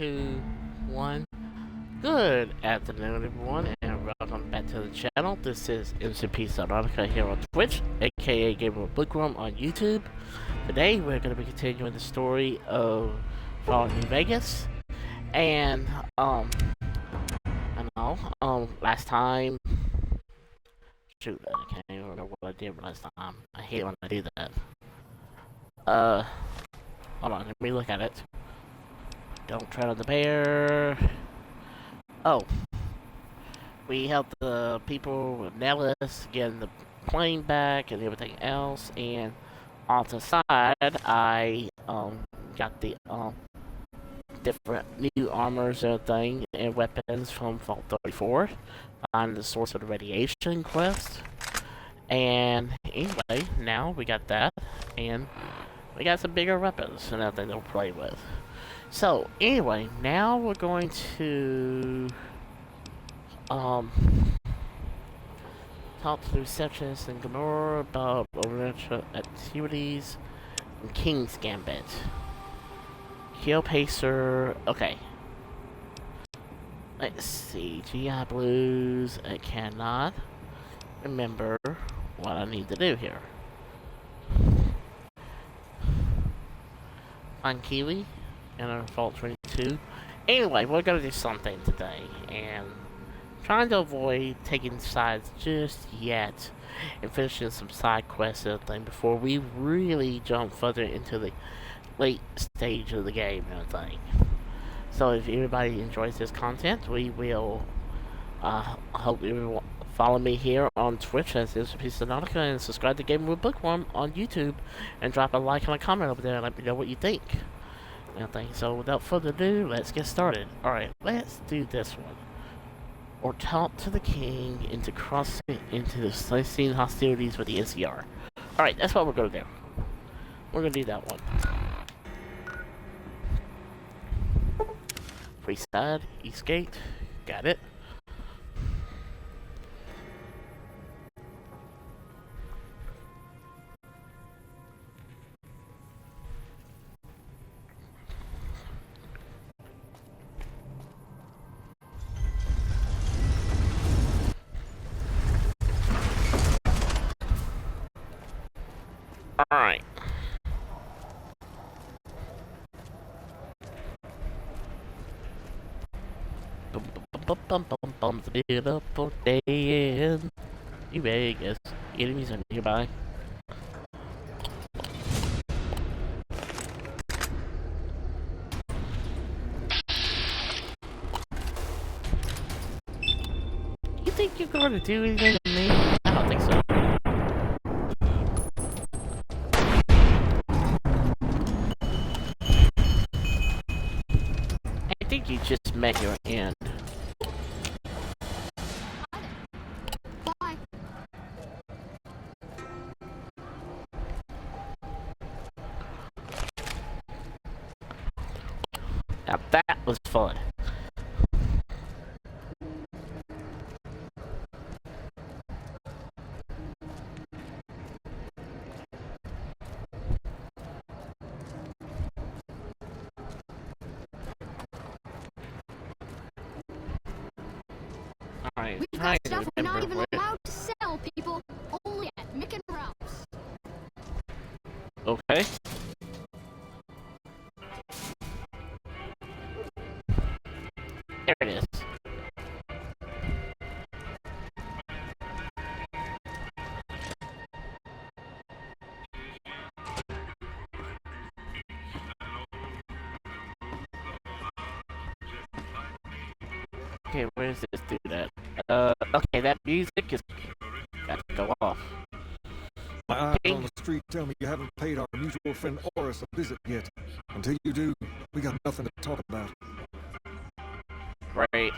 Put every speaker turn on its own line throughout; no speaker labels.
two, one. Good afternoon, everyone, and welcome back to the channel. This is MCP Subnautica here on Twitch, aka Gamer Bookworm on YouTube. Today, we're going to be continuing the story of Fallout New Vegas, and last time. Shoot, I can't even remember what I did last time. I hate when I do that. Hold on, let me look at it. Don't tread on the bear. Oh, we helped the people with Nellis getting the plane back and everything else, and on the side, I got the different new armors and everything and weapons from Vault 34 on the source of the radiation quest. And anyway, now we got that, and we got some bigger weapons and everything to play with. So, anyway, now we're going to talk to the receptionist in Gamora about overnaturals activities and King's Gambit. Kill Pacer, okay. Let's see, GI Blues, I cannot remember what I need to do here. Find Kiwi and our Vault 22. Anyway, we're gonna do something today, and trying to avoid taking sides just yet, and finishing some side quests and everything before we really jump further into the late stage of the game and everything. So if everybody enjoys this content, we will hope you follow me here on Twitch as MCP Subnautica, and subscribe to Gamer with Bookworm on YouTube, and drop a like and a comment over there and let me know what you think. So without further ado, let's get started. Alright, let's do this one. Or talk to the king into crossing into the Celestian hostilities with the NCR. Alright, that's what we're gonna do. We're gonna do that one. Free side, east gate, got it. Alright. It's a beautiful day in New Vegas. Enemies are nearby. You think you're going to do anything to me? I don't think so. I think you just met your end. Now that was fun. Alright,
We've got stuff we're not even allowed to sell, people. Only at Mick and Ralph's.
Okay. There it is. Okay, where does this do that? Okay, that music is got to go off.
My eyes on the street tell me you haven't paid our mutual friend Oris a visit yet. Until you do, we got nothing to talk about.
Right.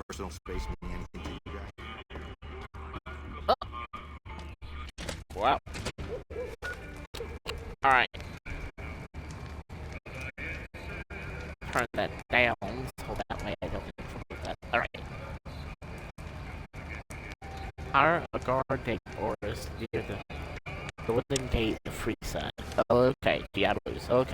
Personal space mean anything to you guys?
Oh. Wow. Alright. Turn that down so that way I don't get in trouble with that. Alright. Hire a guard named Oris near the Golden Gate pay the free side. Okay, you gotta lose. Okay.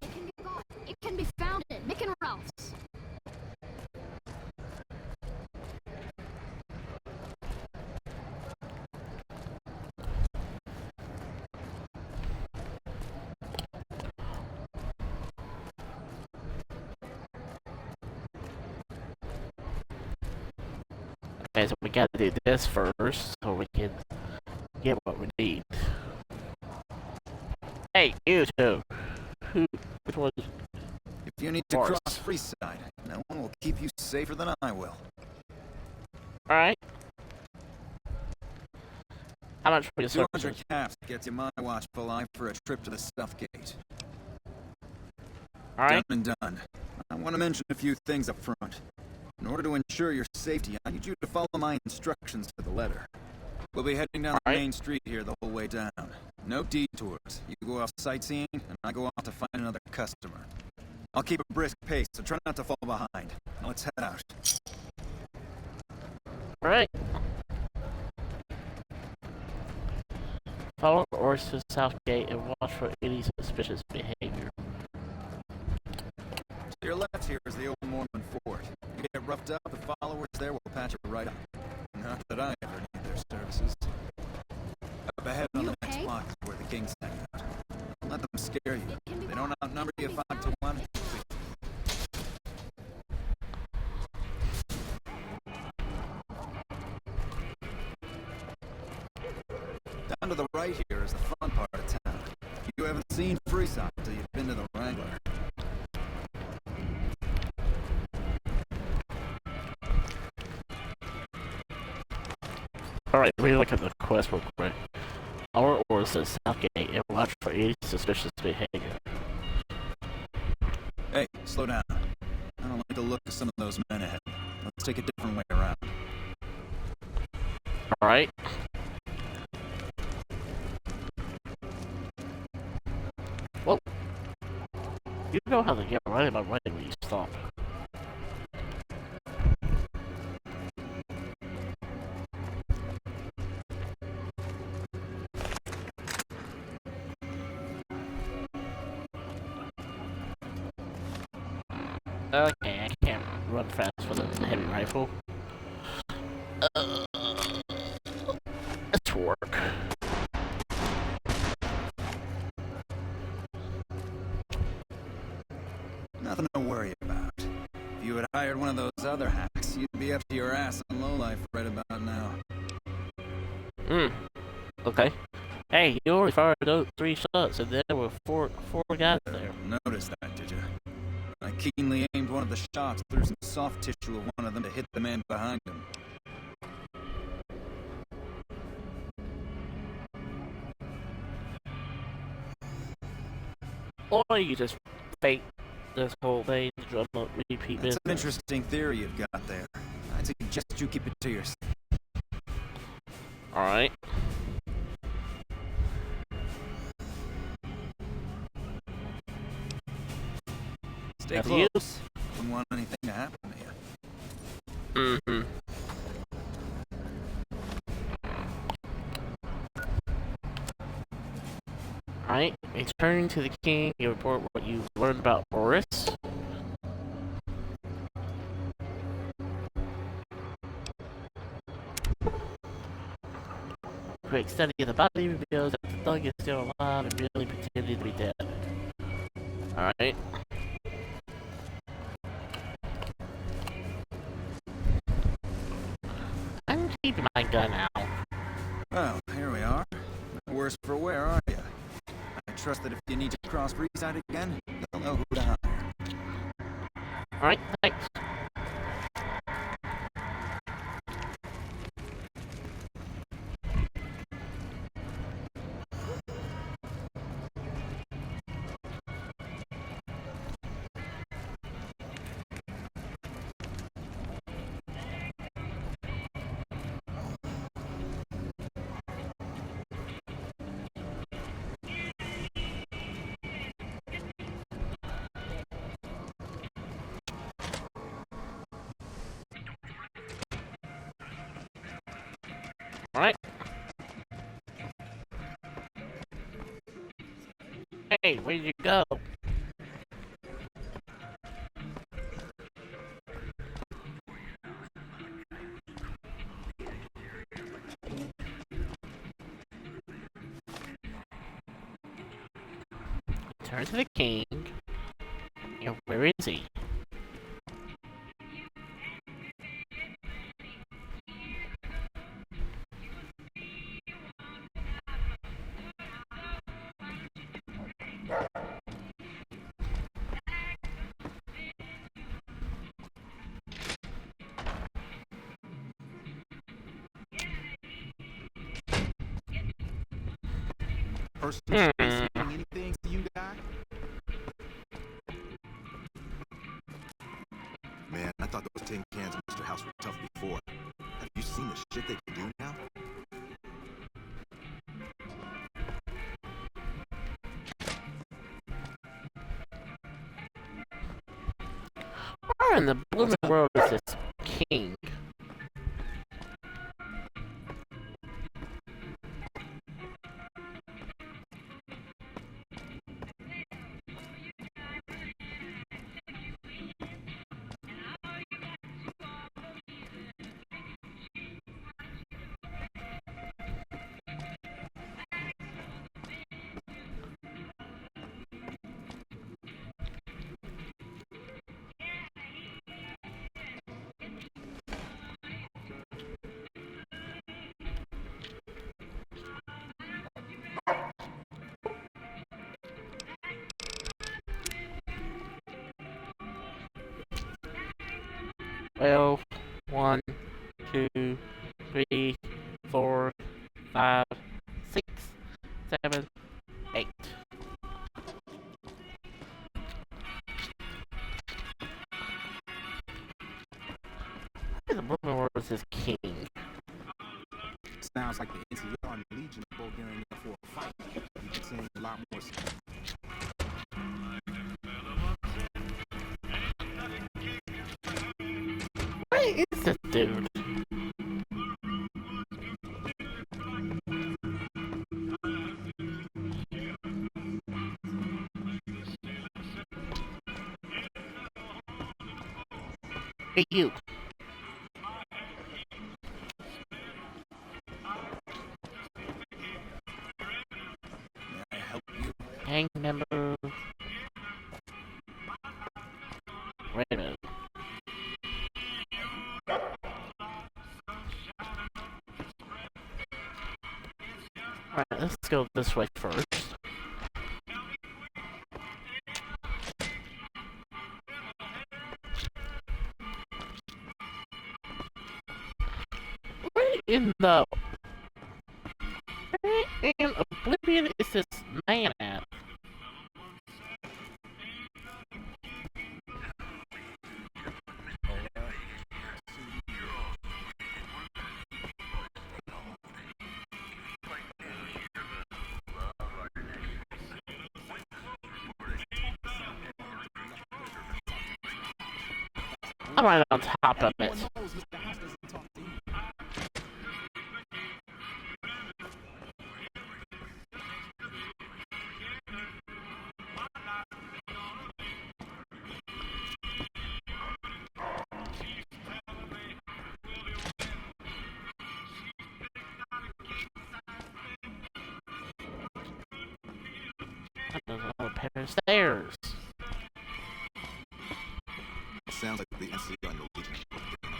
It can be got. It can be found at Mick and Ralph's.
Okay, so we gotta do this first so we can get what we need. Hey, you two. Which one?
If you need to
Forest.
cross Freeside, no one will keep you safer than I will.
Alright. How much for your
200
services?
caps gets you my watch for life for a trip to the Stuff Gate.
Alright.
Done and done. I want to mention a few things up front. In order to ensure your safety, I need you to follow my instructions to the letter. We'll be heading down the
Alright.
main street here the whole way down. No detours. You go off sightseeing, and I go off to find another customer. I'll keep a brisk pace, so try not to fall behind. Now let's head out.
Alright. Follow orders to the south gate and watch for any suspicious behavior.
To your left here is the old Mormon fort. You get roughed up, the followers there will patch it right up. Not that I ever need their services. Up ahead on
You
the next
okay?
block is where the kings hang out. Don't let them scare you.
It can be
They don't
got.
outnumber
It
you
can be
5 to
found.
1. Down to the right here is the fun part of town. You haven't seen Freeside until you've been to the Wrangler.
Alright, we look at the quest real quick. Our orders to the south gate and watch for any suspicious behavior.
Hey, slow down. I don't like the look of some of those men ahead. Let's take a different way around.
Alright. Well, you know how to get right about right when you stop. Okay, I can't run fast for the heavy rifle. Let's work.
Nothing to worry about. If you had hired one of those other hacks, you'd be up to your ass in lowlife right about now.
Okay. Hey, you only fired those 3 shots and there were four guys there.
Noticed that, did you? I keenly aimed one of the shots through some soft tissue of one of them to hit the man behind him.
Or you just fake this whole thing, drum up repeat
That's
business.
an interesting theory you've got there. I'd suggest you keep it to yourself.
Alright.
Stay
That's
close.
you.
Wouldn't want anything to happen to you.
Mm-hmm. Alright, returning to the king, you report what you learned about Boris. Quick study of the body reveals that the thug is still alive and really pretending to be dead. Alright. I'm keeping my gun out.
Well, here we are. No worse for wear, are you? I trust that if you need to cross Freeside again, you'll know who to hire.
Alright, thanks. Hey, where'd you go? Turn to the king. And where is he?
Person anything to you guys?
Man, I thought those tin cans in Mr. House were tough before. Have you seen the shit they can do now?
Where in the blooming world is this king? Well, 1, 2, 3, 4, 5, 6, 7, 8. Where the blooming world is this king?
Sounds like the NCR and the Legion are both getting there for a fight. You've been seeing a lot more.
Where is this dude? Hey, you.
May I help you?
Gang member. Wait a minute. Alright, let's go this way first. Where in the... Where in oblivion is this man at? I'm right on top of it. There's another pair of stairs.
Sounds like the NCR and the Legion are both getting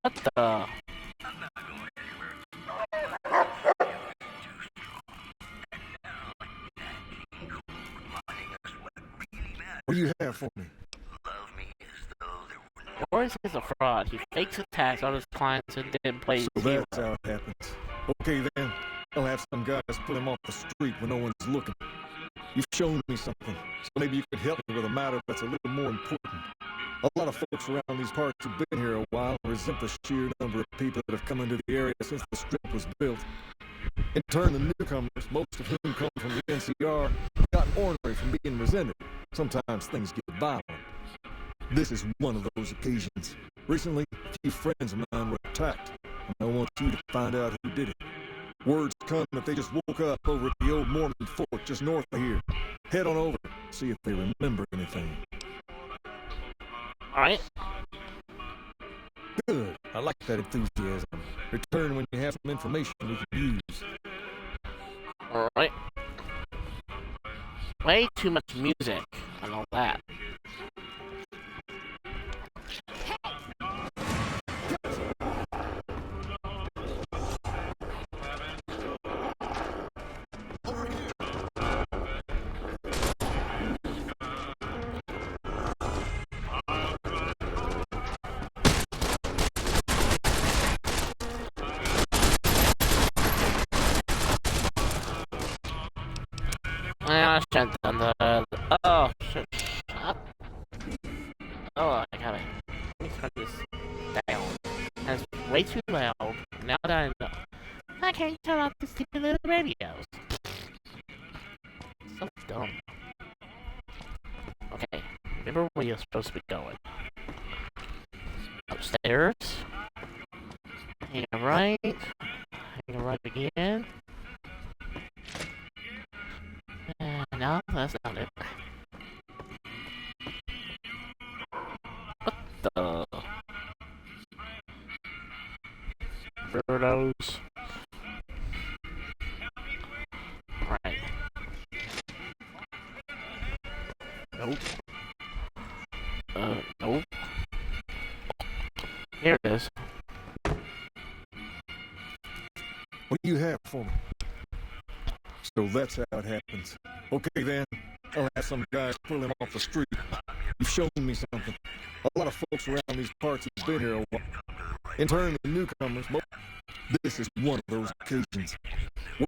What the?
What do you have for me?
Boris is a fraud. He fakes attacks on his clients and then plays
So
hero.
that's how it happens. Okay then, I'll have some guys put him off the street when no one's looking. You've shown me something, so maybe you could help me with a matter that's a little more important. A lot of folks around these parts who've been here a while resent the sheer number of people that have come into the area since the strip was built. In turn, the newcomers, most of whom come from the NCR, got ornery from being resented. Sometimes things get violent. This is one of those occasions. Recently, a few friends of mine were attacked, and I want you to find out who did it. Word's come that they just woke up over at the old Mormon fort just north of here. Head on over, see if they remember anything.
Alright.
Good. I like that enthusiasm. Return when you have some information we can use.
Alright. Way too much music and all that. I should have done that. Oh, shit. Shut up. Oh, I got it. Let me turn this down. That's way too loud. Now that I know. I can't turn off the stupid little radios. So dumb. Okay. Remember where you're supposed to be going. Upstairs. Hang right. Hang right again. No, that's not it. What the? Weirdos. Right. Nope. Nope. Here it is.
What do you have for me? So that's how it happens. Okay then, I'll have some guys pull him off the street. You've shown me something. A lot of folks around these parts have been here a while. In turn, the newcomers, this is one of those occasions.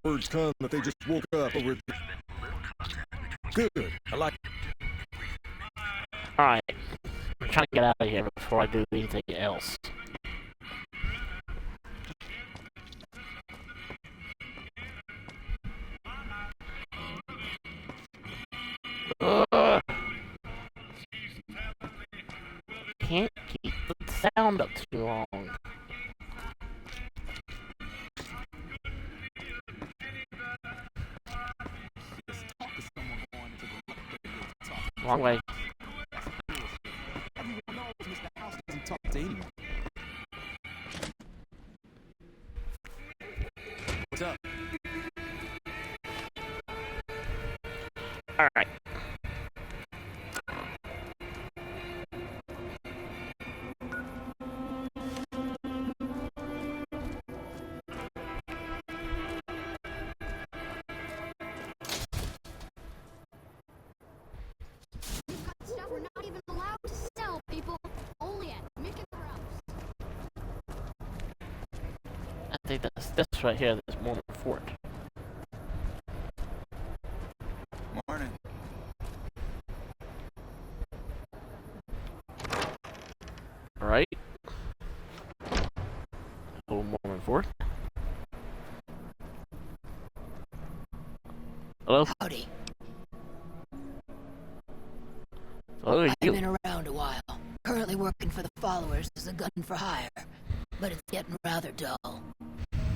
Words come that they just woke up over at the... Good, I like it.
Alright. I'm trying to get out of here before I do anything else. Can't keep the sound up too long. Wrong way.
Everyone knows Mr. House doesn't talk to anyone. What's up?
Alright.
We've got stuff we're not even allowed to sell, people. Only at Mick and Ralph's.
I think that's this right here, this Mormon fort.
Morning.
Alright. Old Mormon fort. Hello?
Howdy.
Hello,
I've
you.
been around a while. Currently working for the followers as a gun for hire, but it's getting rather dull.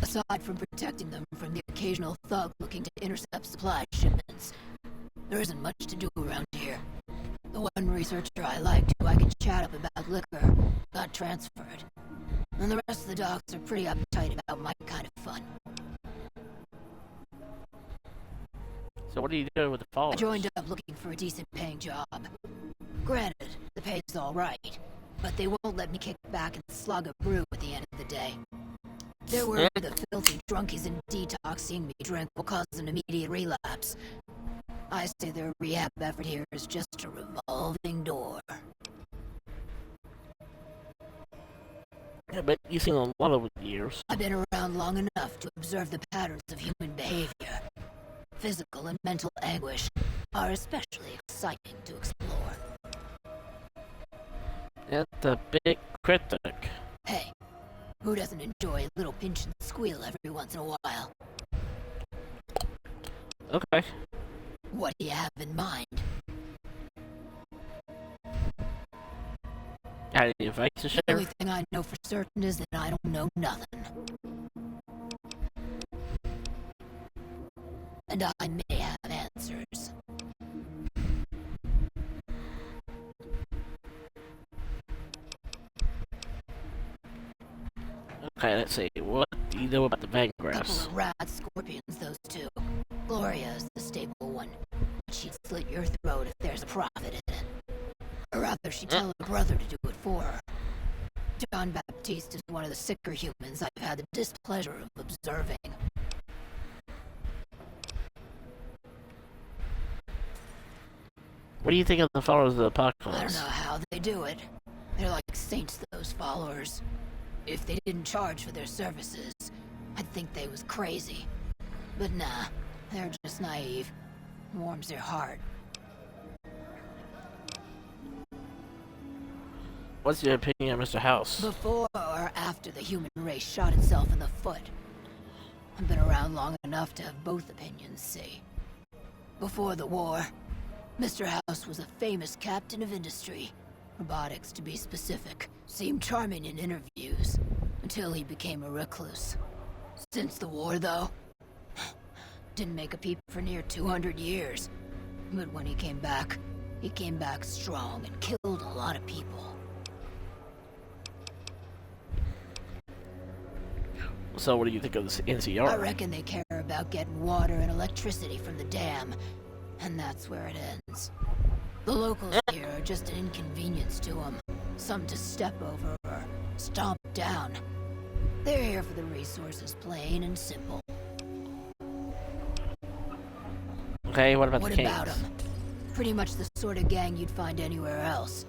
Aside from protecting them from the occasional thug looking to intercept supply shipments, there isn't much to do around here. The one researcher I liked who I could chat up about liquor got transferred, and the rest of the docs are pretty uptight about my kind of fun.
So what are you doing with the followers?
I joined up looking for a decent paying job. Granted, the pay's alright, but they won't let me kick back and slug a brew at the end of the day. They're worried the filthy drunkies and detox seeing me drink will cause an immediate relapse. I say their rehab effort here is just a revolving door.
Yeah, but you've seen a lot over the years.
I've been around long enough to observe the patterns of human behavior. Physical and mental anguish are especially exciting to explore.
That's a big critic.
Hey, who doesn't enjoy a little pinch and squeal every once in a while?
Okay.
What do you have in mind?
Got any advice to
The
share?
only thing I know for certain is that I don't know nothing. And I may have answers.
Okay, let's see. What do you know about the
Couple
Vangrass?
of rad scorpions, those two. Gloria is the stable one. She'd slit your throat if there's a profit in it. Or rather, she'd tell her brother to do it for her. John Baptiste is one of the sicker humans I've had the displeasure of observing.
What do you think of the followers of the
I don't
apocalypse?
know how they do it. They're like saints, those followers. If they didn't charge for their services, I'd think they was crazy. But nah, they're just naive. Warms their heart.
What's your opinion of Mr. House?
Before or after the human race shot itself in the foot? I've been around long enough to have both opinions, see. Before the war, Mr. House was a famous captain of industry. Robotics, to be specific. Seemed charming in interviews, until he became a recluse. Since the war, though, didn't make a peep for near 200 years. But when he came back strong and killed a lot of people.
So what do you think of this NCR?
I reckon they care about getting water and electricity from the dam, and that's where it ends. The locals here are just an inconvenience to them, something to step over or stomp down. They're here for the resources, plain and simple.
Okay, what about
What
the Kings?
about them? Pretty much the sort of gang you'd find anywhere else,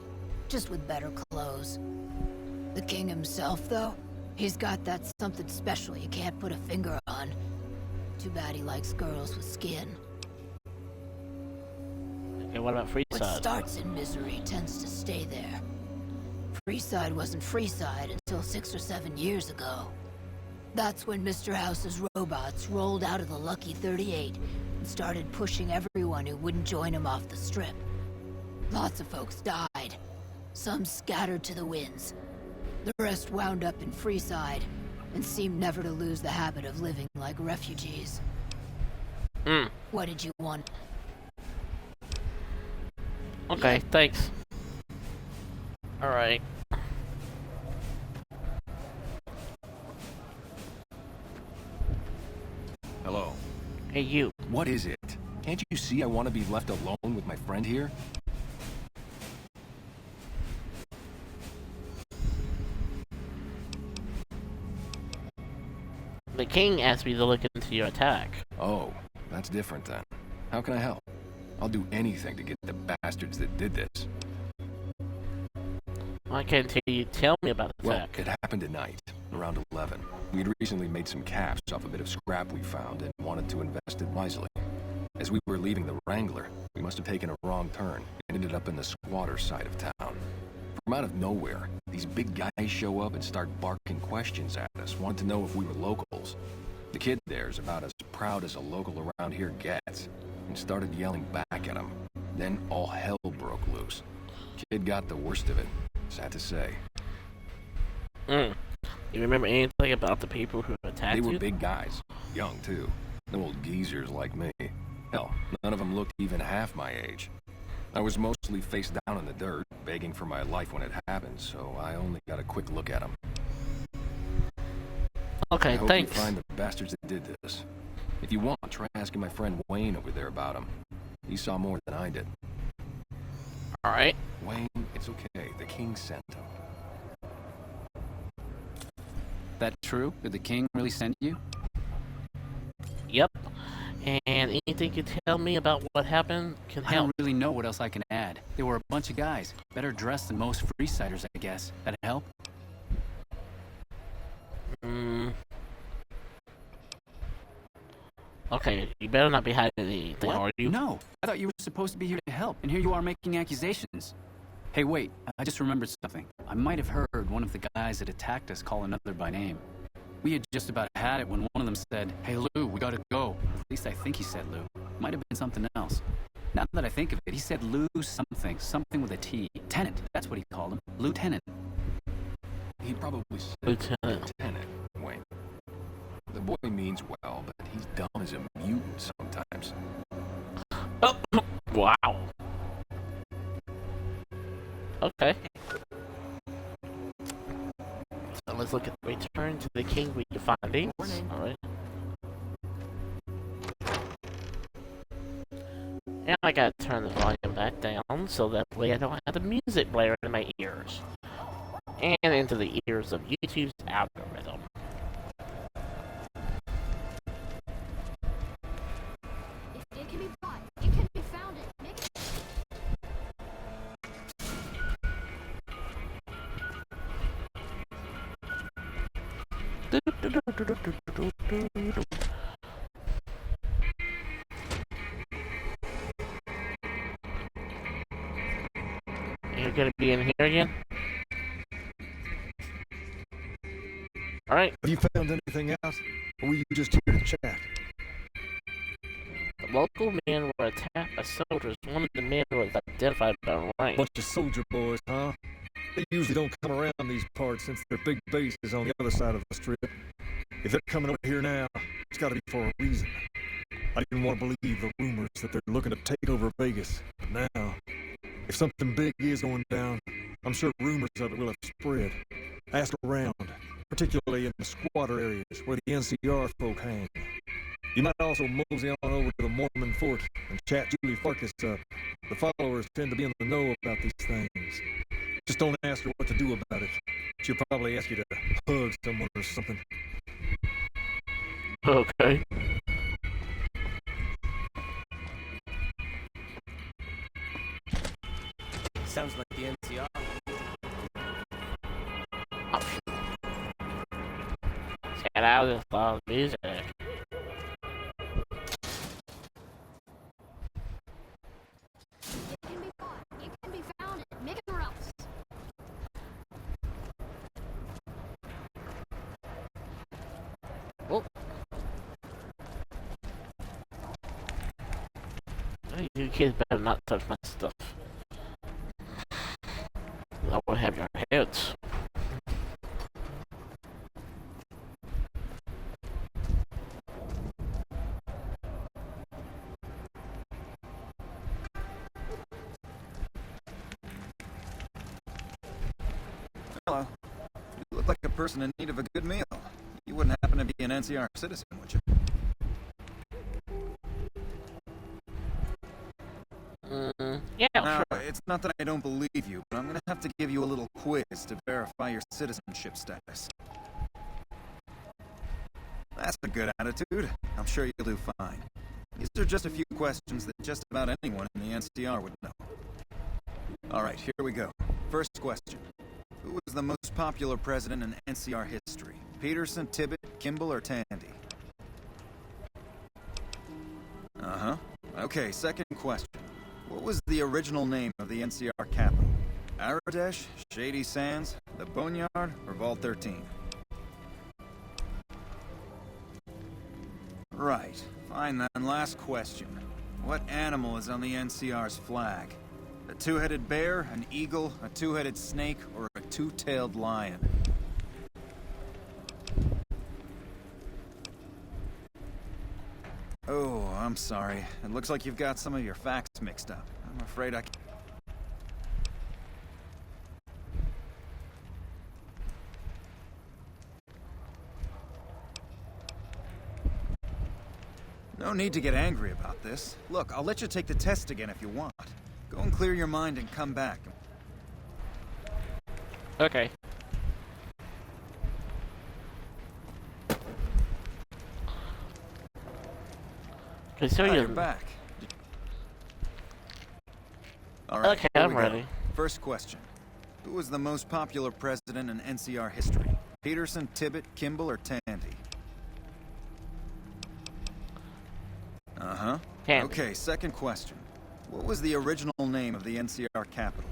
just with better clothes. The king himself, though, he's got that something special you can't put a finger on. Too bad he likes girls with skin.
Okay, what about
What
Freeside?
starts in misery tends to stay there. Freeside wasn't Freeside until 6 or 7 years ago. That's when Mr. House's robots rolled out of the Lucky 38 and started pushing everyone who wouldn't join him off the strip. Lots of folks died. Some scattered to the winds. The rest wound up in Freeside and seemed never to lose the habit of living like refugees.
Hmm.
What did you want?
Okay, thanks. Alright.
Hello.
Hey, you.
What is it? Can't you see I want to be left alone with my friend here?
The king asked me to look into your attack.
Oh, that's different then. How can I help? I'll do anything to get the bastards that did this.
Why can't you tell me about the
Well,
attack?
it happened tonight, around 11. We'd recently made some caps off a bit of scrap we found and wanted to invest it wisely. As we were leaving the Wrangler, we must have taken a wrong turn and ended up in the squatter side of town. From out of nowhere, these big guys show up and start barking questions at us, wanting to know if we were locals. The kid there's about as proud as a local around here gets, and started yelling back at him. Then all hell broke loose. Kid got the worst of it, sad to say.
You remember anything about the people who attacked
They were
you?
big guys, young too. No old geezers like me. Hell, none of them looked even half my age. I was mostly face down in the dirt, begging for my life when it happened, so I only got a quick look at them.
Okay,
I hope
thanks.
you find the bastards that did this. If you want, try asking my friend Wayne over there about him. He saw more than I did.
Alright.
Wayne, it's okay. The king sent him.
That true? Did the king really send you?
Yep. And anything you tell me about what happened can
I
help.
don't really know what else I can add. They were a bunch of guys, better dressed than most Freesiders, I guess. That'd help?
Okay, you better not be hiding anything,
What?
are you?
No, I thought you were supposed to be here to help, and here you are making accusations. Hey, wait, I just remembered something. I might have heard one of the guys that attacked us call another by name. We had just about had it when one of them said, "Hey Lou, we gotta go." At least I think he said Lou. Might have been something else. Now that I think of it, he said Lou something. Something with a T. Tenant. That's what he called him. Lieutenant.
He probably said
Lieutenant.
Lieutenant. Wait. The boy means well, but he's dumb as a mutant sometimes.
Oh, wow. Okay. So let's look at the Return to the King with your findings. Alright. And I gotta turn the volume back down so that way I don't have the music blaring in my ears. And into the ears of YouTube's algorithm.
If it can be bought, it can be founded. Make it
You're gonna be in here again? Alright.
Have you found anything out? Or were you just here to chat?
The local men were attacked by soldiers. One of the men was identified by rank.
Bunch of soldier boys, huh? They usually don't come around these parts since their big base is on the other side of the strip. If they're coming over here now, it's gotta be for a reason. I didn't want to believe the rumors that they're looking to take over Vegas. But now, if something big is going down, I'm sure rumors of it will have spread. Ask around, particularly in the squatter areas where the NCR folk hang. You might also mosey on over to the Mormon fort and chat Julie Farkas up. The followers tend to be in the know about these things. Just don't ask her what to do about it. She'll probably ask you to hug someone or something.
Okay.
Sounds like the NCR.
Oh, shoot. Let's get out of this loud music.
can be bought. It can be founded. Make it or else.
Oh. You kids better not touch my stuff. I will have your heads.
Hello. You look like a person in need of a good meal. You wouldn't happen to be an NCR citizen, would you?
Yeah,
Now,
sure.
it's not that I don't believe you, but I'm gonna have to give you a little quiz to verify your citizenship status. That's a good attitude. I'm sure you'll do fine. These are just a few questions that just about anyone in the NCR would know. Alright, here we go. First question. Who was the most popular president in NCR history? Peterson, Tibbet, Kimball, or Tandy? Uh-huh. Okay, second question. What was the original name of the NCR capital? Aradesh, Shady Sands, the Boneyard, or Vault 13? Right. Fine then. Last question. What animal is on the NCR's flag? A two-headed bear, an eagle, a two-headed snake, or a two-tailed lion? Oh, I'm sorry. It looks like you've got some of your facts mixed up. I'm afraid I can't. No need to get angry about this. Look, I'll let you take the test again if you want. Go and clear your mind and come back.
Okay. Okay, so
You're back. All right,
Okay,
here
I'm
we go.
ready.
First question. Who was the most popular president in NCR history? Peterson, Tibbet, Kimball, or Tandy? Uh-huh.
Tandy.
Okay, second question. What was the original name of the NCR capital?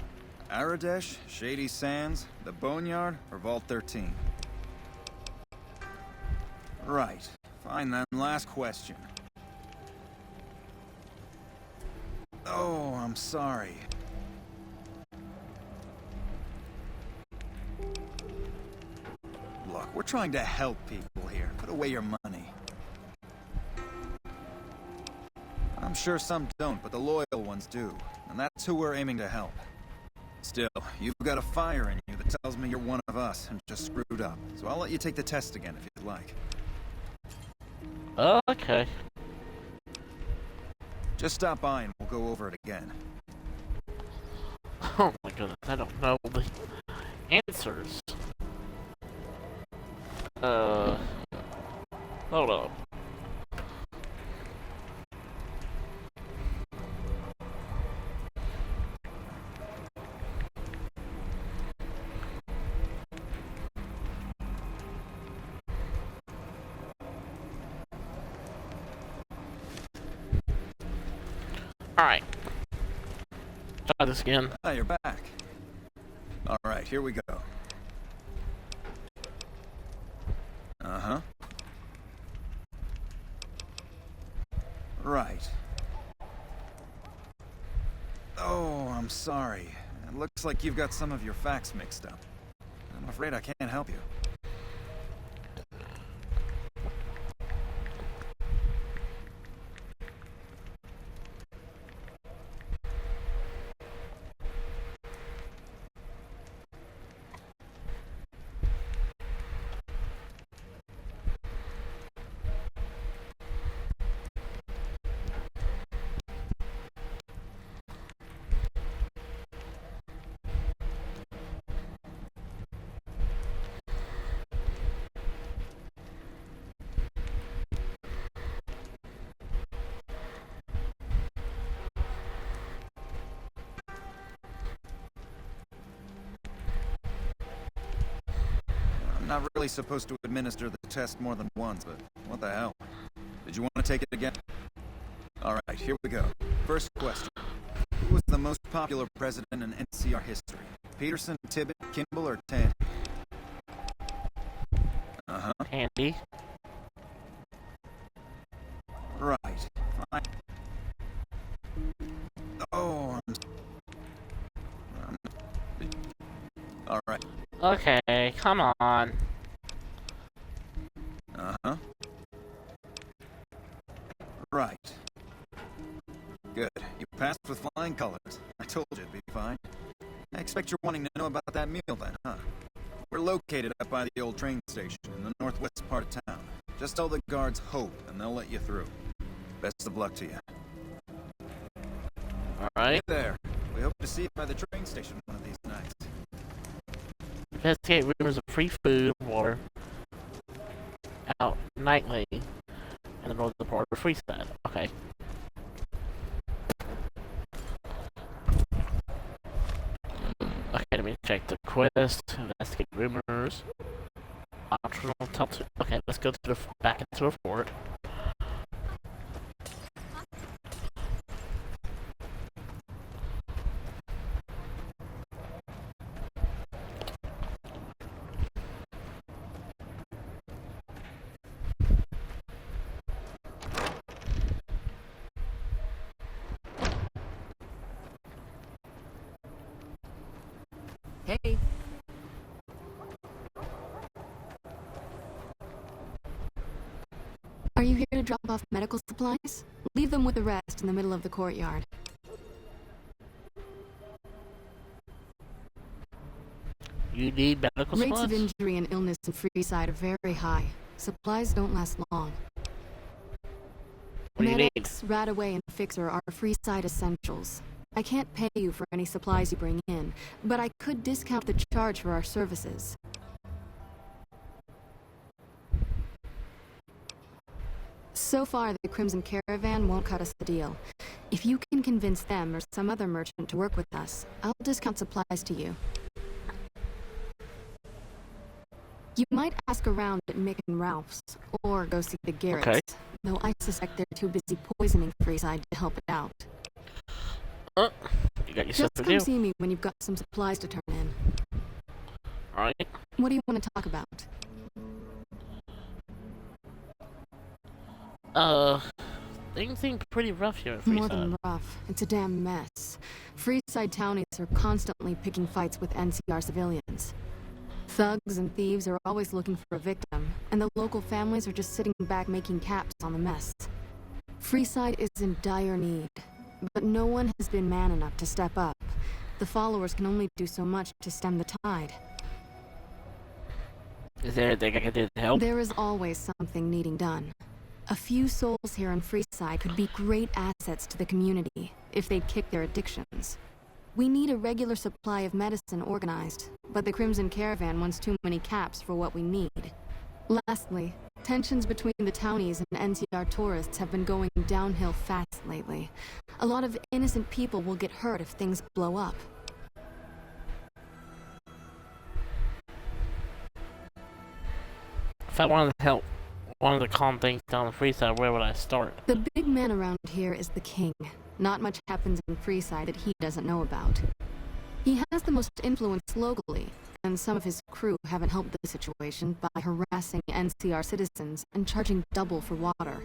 Aradesh, Shady Sands, the Boneyard, or Vault 13? Right. Fine then. Last question. Oh, I'm sorry. Look, we're trying to help people here. Put away your money. I'm sure some don't, but the loyal ones do. And that's who we're aiming to help. Still, you've got a fire in you that tells me you're one of us and just screwed up. So I'll let you take the test again if you'd like.
Okay.
Just stop by and we'll go over it again.
Oh my goodness, I don't know the answers. Hold up. Alright. Try this again.
Ah, you're back. Alright, here we go. Uh-huh. Right. Oh, I'm sorry. It looks like you've got some of your facts mixed up. I'm afraid I can't help you. I'm not really supposed to administer the test more than once, but what the hell? Did you want to take it again? Alright, here we go. First question. Who was the most popular president in NCR history? Peterson, Tibbet, Kimball, or Tandy? Uh-huh.
Tandy.
Right. Fine. Oh, Alright.
Okay, come on.
Uh-huh. Right. Good. You passed with flying colors. I told you it'd be fine. I expect you're wanting to know about that meal then, huh? We're located up by the old train station in the northwest part of town. Just tell the guards Hope, and they'll let you through. Best of luck to you.
Alright.
Hey there. We hope to see you by the train station one of these nights.
Investigate rumors of free food and water out nightly in the northern part of Freeside. Okay. Okay, let me check the quest. Investigate rumors. Optional tell to. Okay, let's go to the back into the fort.
Hey.
Are you here to drop off medical supplies? Leave them with the rest in the middle of the courtyard.
You need medical
Rates
supplies?
of injury and illness in Freeside are very high. Supplies don't last long.
What do you need?
Medics, Radaway, and Fixer are Freeside essentials. I can't pay you for any supplies you bring in, but I could discount the charge for our services. So far, the Crimson Caravan won't cut us a deal. If you can convince them or some other merchant to work with us, I'll discount supplies to you. You might ask around at Mick and Ralph's, or go see the Garretts,
Okay.
though I suspect they're too busy poisoning Freeside to help it out.
You got yourself
Just
to do.
come see me when you've got some supplies to turn in.
Alright.
What do you want to talk about?
things seem pretty rough here in
More
Freeside.
than rough. It's a damn mess. Freeside townies are constantly picking fights with NCR civilians. Thugs and thieves are always looking for a victim, and the local families are just sitting back making caps on the mess. Freeside is in dire need, but no one has been man enough to step up. The followers can only do so much to stem the tide.
Is there anything I can do to help?
There is always something needing done. A few souls here in Freeside could be great assets to the community if they'd kick their addictions. We need a regular supply of medicine organized, but the Crimson Caravan wants too many caps for what we need. Lastly, tensions between the townies and NCR tourists have been going downhill fast lately. A lot of innocent people will get hurt if things blow up.
If I wanted to help one of the calm things down in Freeside, where would I start?
The big man around here is the king. Not much happens in Freeside that he doesn't know about. He has the most influence locally, and some of his crew haven't helped the situation by harassing NCR citizens and charging double for water.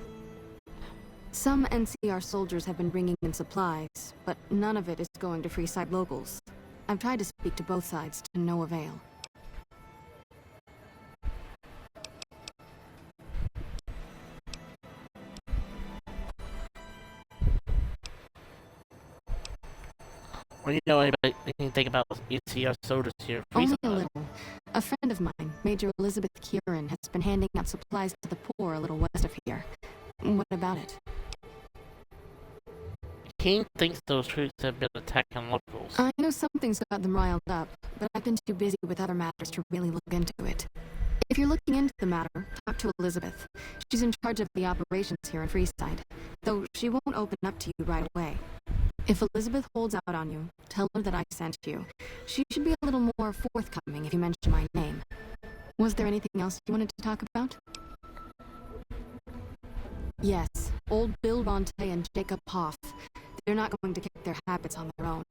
Some NCR soldiers have been bringing in supplies, but none of it is going to Freeside locals. I've tried to speak to both sides to no avail.
What do you know anything about NCR soldiers here in
Only
Freeside?
a little. A friend of mine, Major Elizabeth Kieran, has been handing out supplies to the poor a little west of here. What about it?
King thinks those troops have been attacking locals.
I know something's got them riled up, but I've been too busy with other matters to really look into it. If you're looking into the matter, talk to Elizabeth. She's in charge of the operations here in Freeside, though she won't open up to you right away. If Elizabeth holds out on you, tell her that I sent you. She should be a little more forthcoming if you mention my name. Was there anything else you wanted to talk about? Yes, old Bill Ronte and Jacob Hoff. They're not going to kick their habits on their own.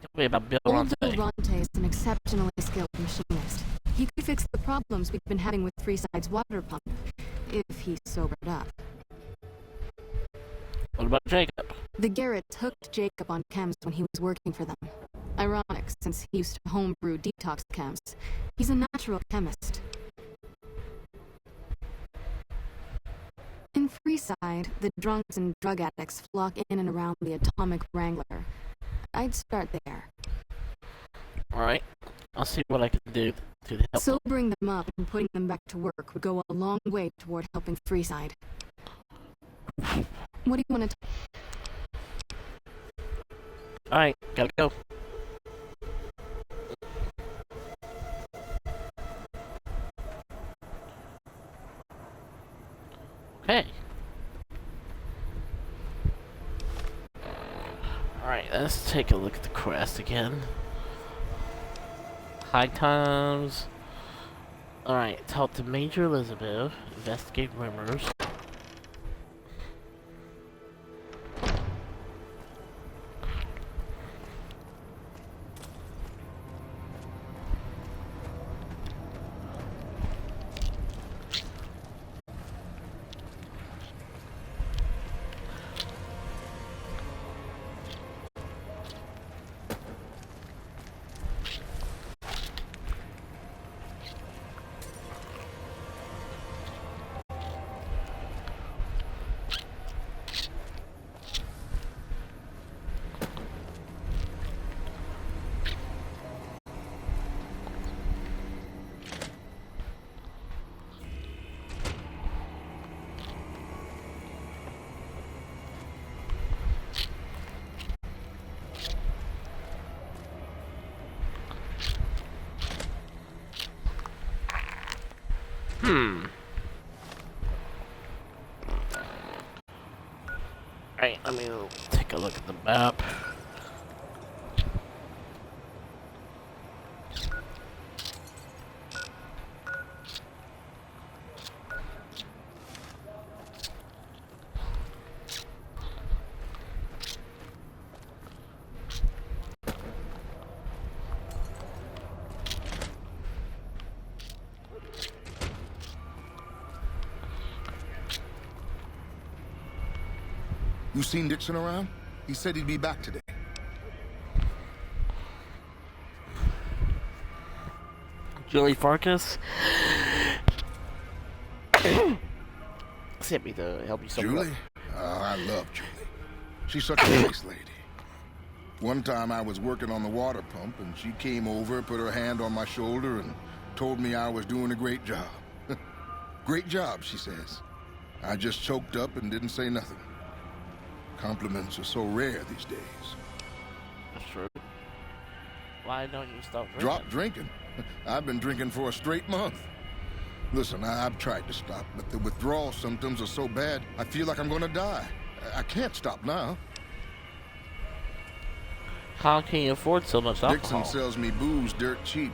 Tell me about Bill
Old
Ronte.
Bill Ronte is an exceptionally skilled machinist. He could fix the problems we've been having with Freeside's water pump, if he's sobered up.
What about Jacob?
The Garretts hooked Jacob on chems when he was working for them. Ironic, since he used to homebrew detox chems. He's a natural chemist. In Freeside, the drunks and drug addicts flock in and around the Atomic Wrangler. I'd start there.
Alright, I'll see what I can do to help them.
Sobering them up and putting them back to work would go a long way toward helping Freeside. What do you want to
Alright, gotta go. Okay. Alright, let's take a look at the quest again. High times. Alright, talk to Major Elizabeth, investigate rumors. Alright, let me take a look at the map.
You seen Dixon around? He said he'd be back today.
Julie Farkas sent me to help you somewhere.
Julie? I love Julie. She's such a nice lady. One time I was working on the water pump, and she came over, put her hand on my shoulder, and told me I was doing a great job. Great job, she says. I just choked up and didn't say nothing. Compliments are so rare these days.
That's true. Why don't you stop drinking?
Drop drinking? I've been drinking for a straight month. Listen, I've tried to stop, but the withdrawal symptoms are so bad, I feel like I'm gonna die. I can't stop now.
How can you afford so much alcohol?
Dixon sells me booze dirt cheap.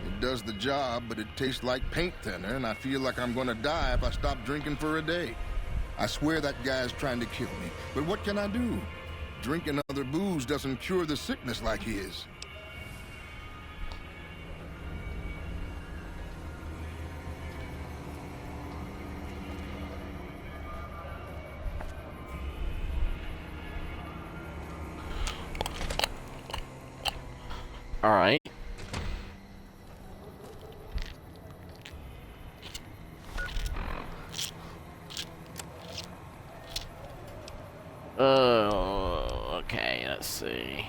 It does the job, but it tastes like paint thinner, and I feel like I'm gonna die if I stop drinking for a day. I swear that guy's trying to kill me, but what can I do? Drinking other booze doesn't cure the sickness like his.
All right. Okay, let's see.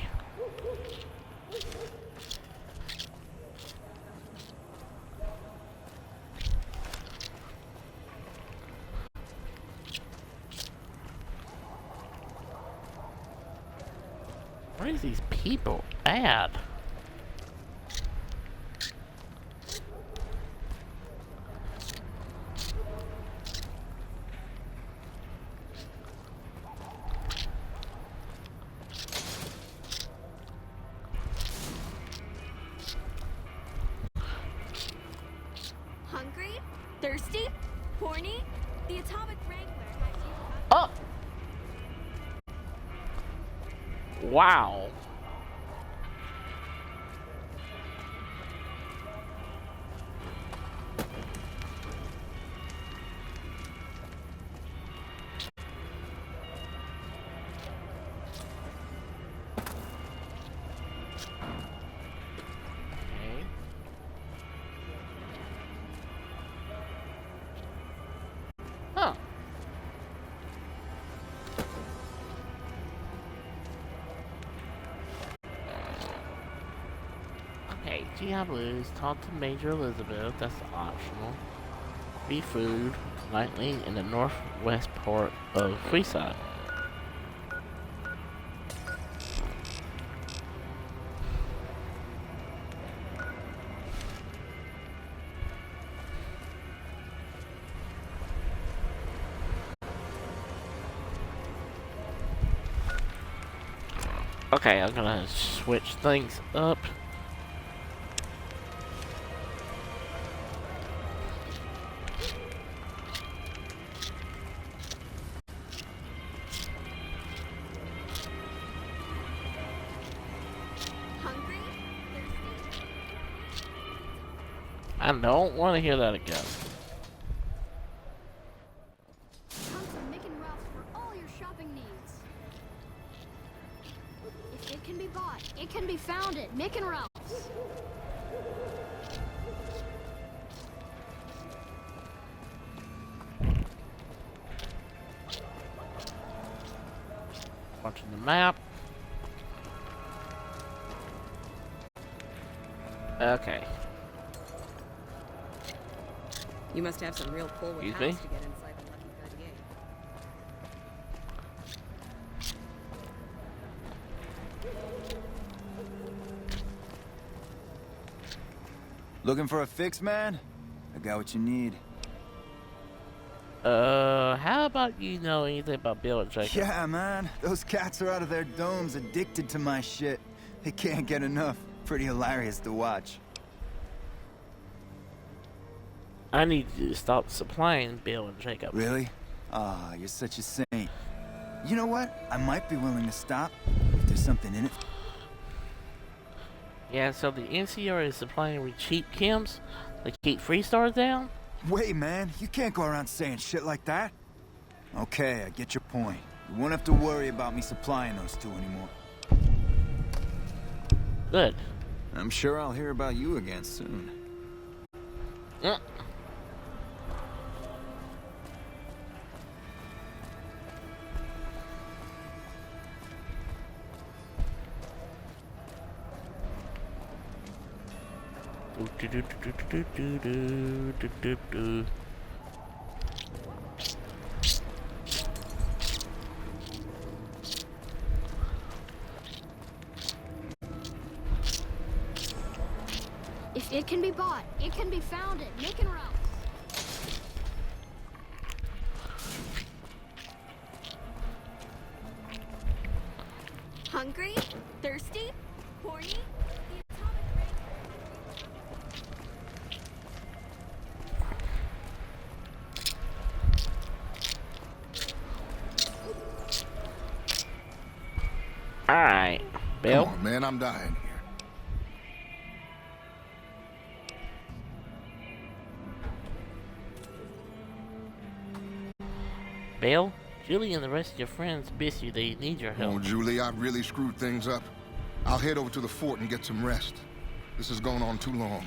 Where are these people at?
Hungry? Thirsty? Horny? The Atomic Wrangler has you
Oh! Wow. Huh. Okay, GI Blues, talk to Major Elizabeth, that's optional. Free food, nightly in the northwest part of Freeside. Okay, I'm gonna switch things up.
hungry? Thirsty?
I don't want to hear that again.
Come to Mick and Ralph's for all your shopping needs. If it can be bought, it can be found at Mick and Ralph's.
Watching the map. Okay.
You must have some real pull with
Excuse
house
me?
to get inside the Lucky 38.
Looking for a fix, man? I got what you need.
How about you know anything about Bill and Jacob?
Yeah, man. Those cats are out of their domes addicted to my shit. They can't get enough. Pretty hilarious to watch.
I need you to stop supplying Bill and Jacob.
Really? Ah, you're such a saint. You know what? I might be willing to stop if there's something in it.
Yeah, so the NCR is supplying with cheap chems to keep Freestar down?
Wait, man. You can't go around saying shit like that. Okay, I get your point. You won't have to worry about me supplying those two anymore.
Good.
I'm sure I'll hear about you again soon.
Yeah.
If it can be bought, it can be found at Nick and Ralph's. Hungry? Thirsty? Horny? The atomic ray.
Alright, Bill.
Come on, man, I'm dying here.
Bill, Julie and the rest of your friends miss you. They need your help.
Oh, Julie, I've really screwed things up. I'll head over to the fort and get some rest. This has gone on too long.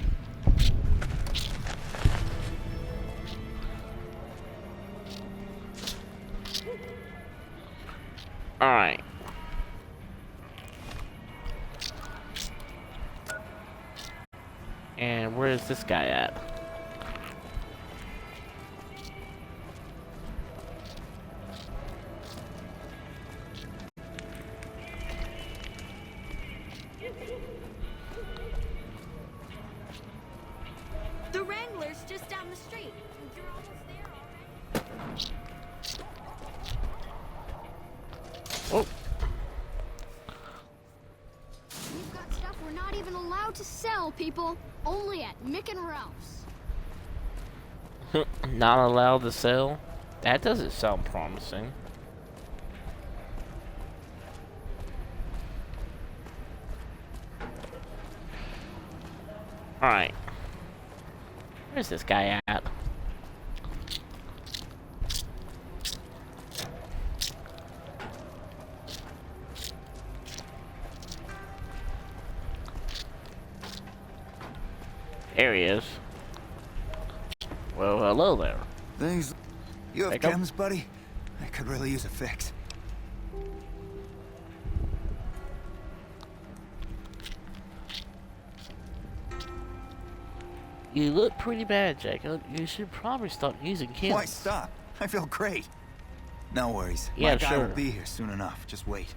Alright. And where is this guy at?
The Wrangler's just down the street. You're almost there already.
Oh.
We've got stuff we're not even allowed to sell, people. Only at Mick and Ralph's.
Not allowed to sell? That doesn't sound promising. Alright. Where's this guy at? There he is. Well, hello there.
Things. You have
Jacob?
chems, buddy? I could really use a fix.
You look pretty bad, Jacob. You should probably stop using chems.
Why stop? I feel great. No worries.
Yeah,
My guy
sure.
will be here soon enough. Just wait.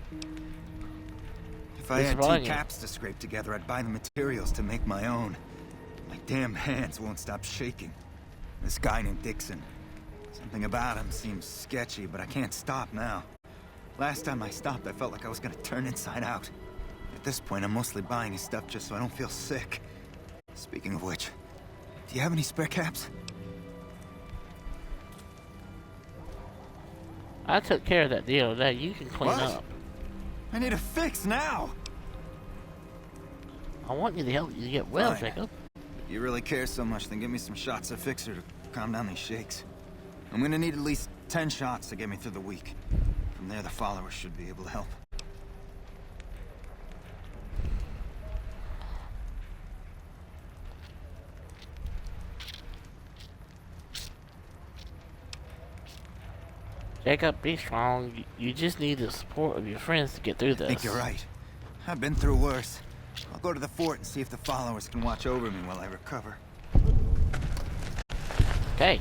If I
He's
had
running.
2 caps to scrape together, I'd buy the materials to make my own. My damn hands won't stop shaking. This guy named Dixon. Something about him seems sketchy, but I can't stop now. Last time I stopped, I felt like I was gonna turn inside out. At this point, I'm mostly buying his stuff just so I don't feel sick. Speaking of which, do you have any spare caps?
I took care of that deal. That you can clean
What?
up.
I need a fix now!
I want you to help you get well,
Fine.
Jacob.
If you really care so much, then give me some shots of Fixer to calm down these shakes. I'm gonna need at least 10 shots to get me through the week. From there, the followers should be able to help.
Jacob, be strong. You just need the support of your friends to get through this.
I think you're right. I've been through worse. I'll go to the fort and see if the followers can watch over me while I recover.
Okay.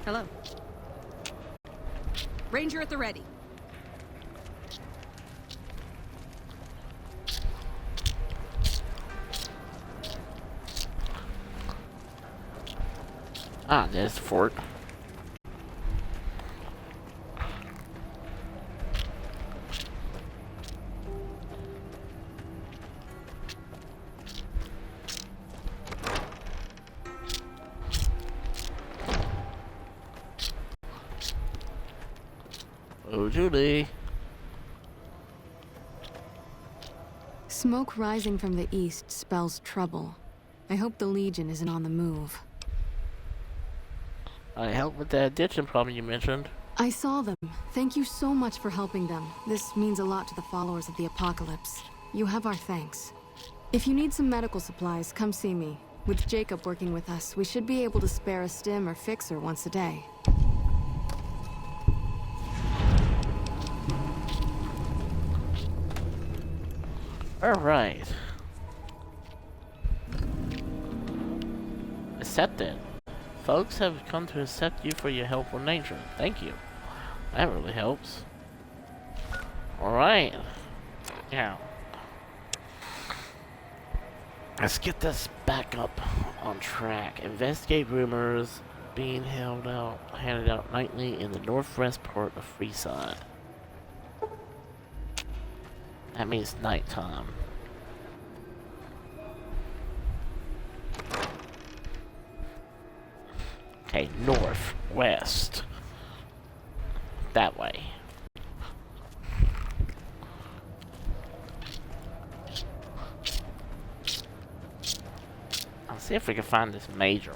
Hello. Ranger at the ready.
Ah, there's the fort. Oh, Julie.
Smoke rising from the east spells trouble. I hope the Legion isn't on the move.
I helped with that ditching problem you mentioned.
I saw them. Thank you so much for helping them. This means a lot to the followers of the Apocalypse. You have our thanks. If you need some medical supplies, come see me. With Jacob working with us, we should be able to spare a stim or fixer once a day.
Alright. Accepted. Folks have come to accept you for your helpful nature. Thank you. That really helps. Alright. Now, let's get this back up on track. Investigate rumors being handed out nightly in the northwest port of Freeside. That means nighttime. Okay, northwest. That way. I'll see if we can find this major.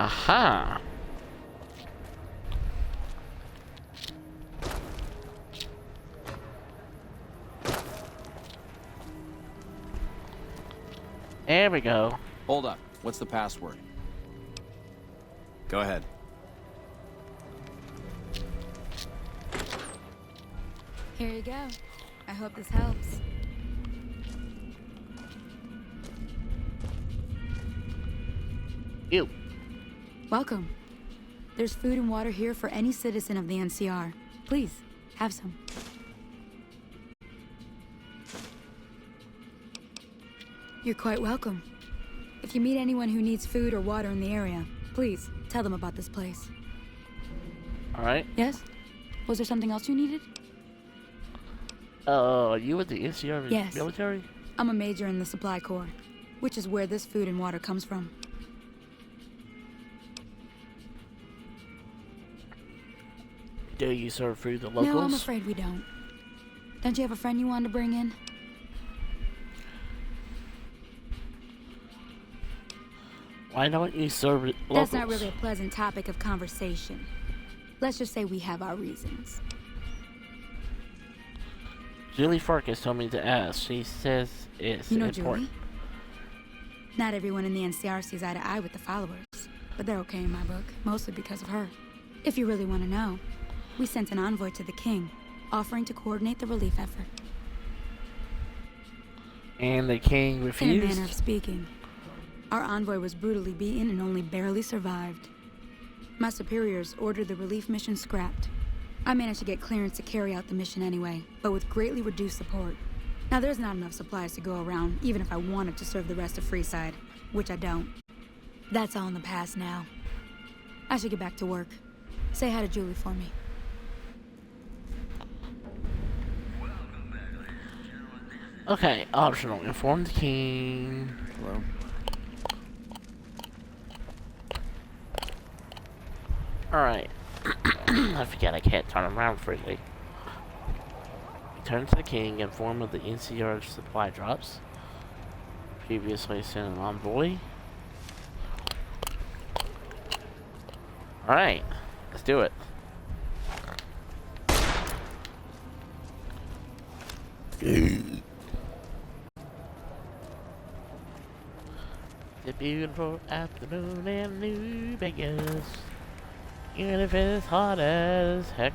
Aha! There we go.
Hold up. What's the password? Go ahead.
Here you go. I hope this helps.
You.
Welcome. There's food and water here for any citizen of the NCR. Please, have some. You're quite welcome. If you meet anyone who needs food or water in the area, please tell them about this place.
Alright.
Yes? Was there something else you needed?
You with the NCR
Yes.
military?
I'm a major in the Supply Corps, which is where this food and water comes from.
Do you serve food to locals?
No, I'm afraid we don't. Don't you have a friend you wanted to bring in?
Why don't you serve it locals?
That's not really a pleasant topic of conversation. Let's just say we have our reasons.
Julie Farkas told me to ask. She says it's important.
Julie? Not everyone in the NCR sees eye to eye with the followers, but they're okay in my book, mostly because of her. If you really want to know, we sent an envoy to the king, offering to coordinate the relief effort.
And the king refused?
In a manner of speaking. Our envoy was brutally beaten and only barely survived. My superiors ordered the relief mission scrapped. I managed to get clearance to carry out the mission anyway, but with greatly reduced support. Now there's not enough supplies to go around, even if I wanted to serve the rest of Freeside, which I don't. That's all in the past now. I should get back to work. Say hi to Julie for me.
Okay, optional. Inform the king.
Hello?
Alright. I forget I can't turn around freely. Return to the king, inform of the NCR supply drops. Previously sent an envoy. Alright, let's do it. The beautiful afternoon in New Vegas. Even if it's hot as heck.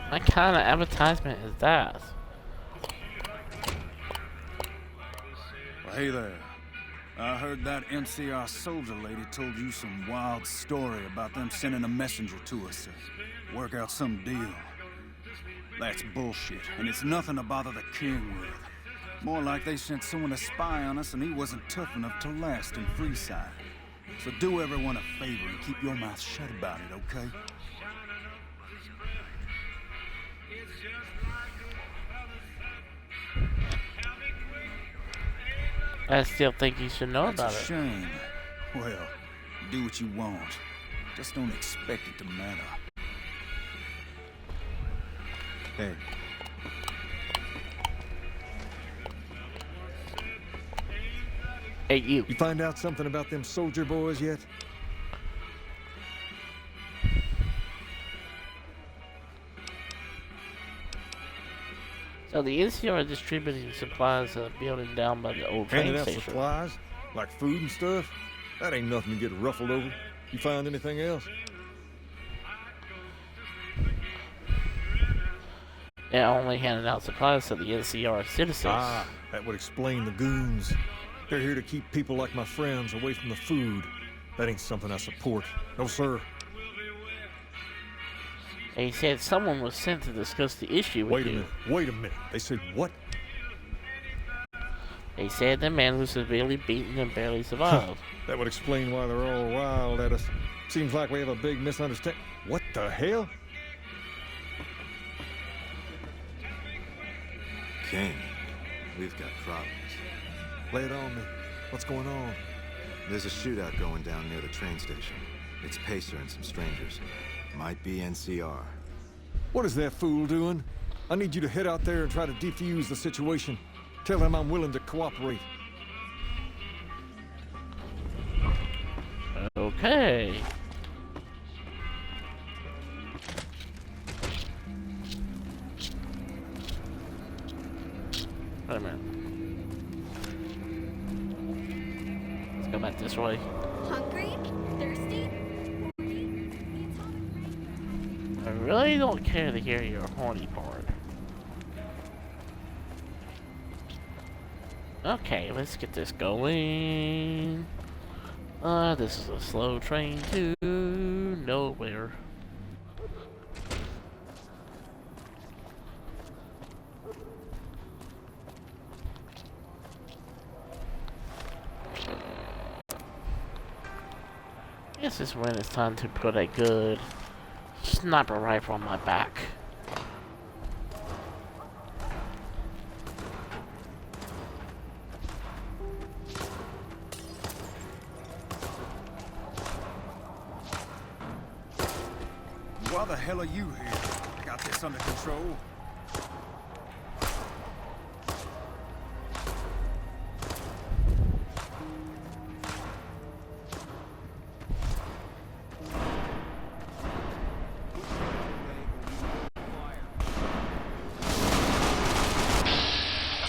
What kind of advertisement is that?
Well, hey there. I heard that NCR soldier lady told you some wild story about them sending a messenger to us to work out some deal. That's bullshit, and it's nothing to bother the king with. More like they sent someone to spy on us and he wasn't tough enough to last in Freeside. So do everyone a favor and keep your mouth shut about it, okay?
I still think you should know about it.
That's a shame. Well, do what you want. Just don't expect it to matter. Hey.
Hey, you.
You find out something about them soldier boys yet?
So the NCR is distributing supplies to a building down by the old train
Handing out
station.
supplies? Like food and stuff? That ain't nothing to get ruffled over. You find anything else?
They're only handing out supplies to the NCR citizens.
Ah, that would explain the goons. They're here to keep people like my friends away from the food. That ain't something I support. No, sir.
They said someone was sent to discuss the issue with you.
Wait a minute. They said what?
They said the man was severely beaten and barely survived.
That would explain why they're all wild at us. Seems like we have a big misunderstanding. What the hell?
King, we've got problems.
Lay it on me. What's going on?
There's a shootout going down near the train station. It's Pacer and some strangers. Might be NCR.
What is that fool doing? I need you to head out there and try to defuse the situation. Tell them I'm willing to cooperate.
Okay. Wait a minute. Let's go back this way.
Hungry? Thirsty?
I really don't care to hear your horny part. Okay, let's get this going. This is a slow train to nowhere. This is when it's time to put a good sniper rifle on my back.
Why the hell are you here? Got this under control?